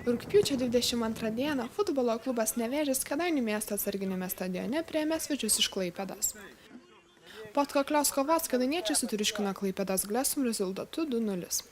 Rugpjūčio 22 dieną futbolo klubas Nevėžis Kėdainių miesto atsarginiame stadione priėmė svečius iš Klaipėdos. Po atkaklios kovos kėdainiečiai sutriuškino Klaipėdos Glesum rezultatu 2-0.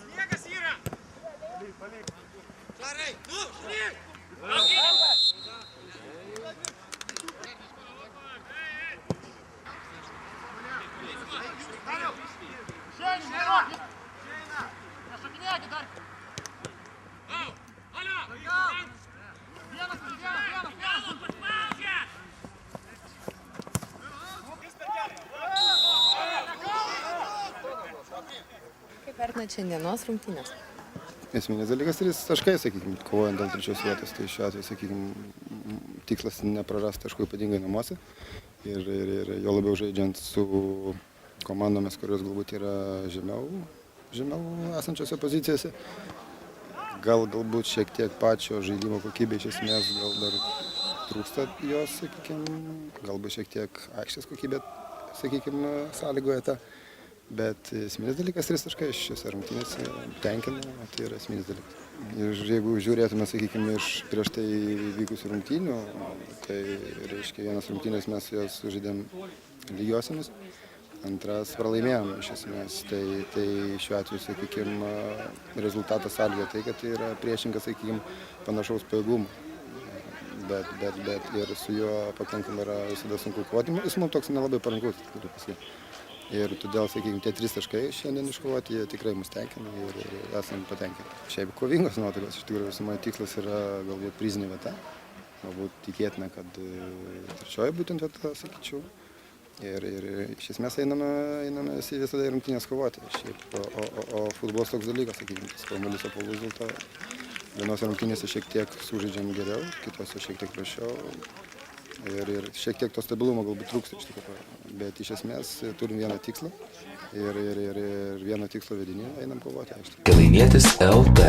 Sniegas yra! Gerai, nu, šlyk! Nešakinėkit dar! Kaip vertinat šiandienos rungtynės? Esminis dalykas 3 taškai, sakykime, kovojant dėl 3 vietos. Tai šiuo atveju, sakykime, tikslas neprarasti taškų ypatingai namuose. Ir jo labiau žaidžiant su komandomis, kurios galbūt yra žemiau esančiose pozicijose. Galbūt šiek tiek pačio žaidimo kokybė iš esmės gal dar trūksta jos, sakykime. Galbūt šiek tiek aikštės kokybė, sakykime, sąlygoja tą. Bet esminis dalykas 3 taškai šiose rungtynėse tenkina, tai yra esminis dalykas. Ir jeigu žiūrėtume, sakykime, iš prieš tai vykusių rungtynių, tai reiškia vienas rungtynės mes jas žaidėm lygiosiamis, antras pralaimėjom iš esmės. Tai šiuo atveju, sakykime, rezultatas sąlygoja tai, kad tai yra priešingas, sakykime, panašaus pajėgumo. Bet ir su juo pakankamai yra visada sunku kovoti. Jis mums toks nelabai parankus, turiu pasakyti. Ir todėl, sakykime, tie 3 taškai šiandien iškovoti, jie tikrai mus tenkina ir esame patenkinti. Šiaip kovingos nuotaikos, iš tikrųjų, visų mano tikslas yra galbūt prizinė vieta. Galbūt tikėtina, kad 3 būtent vieta, sakyčiau. Ir iš esmės einame visada į rungtynės kovoti. Šiaip, o futbolas toks dalykas, sakykime, tas kamuolys apvalus dėl to. Vienose rungtynėse šiek tiek sužaidžiam geriau, kitose šiek tiek prasčiau. Ir šiek tiek to stabilumo galbūt trūksta iš tikrųjų. Bet iš esmės turim vieną tikslą ir vieno tikslo vedini einam kovoti. Kėdainietis LT.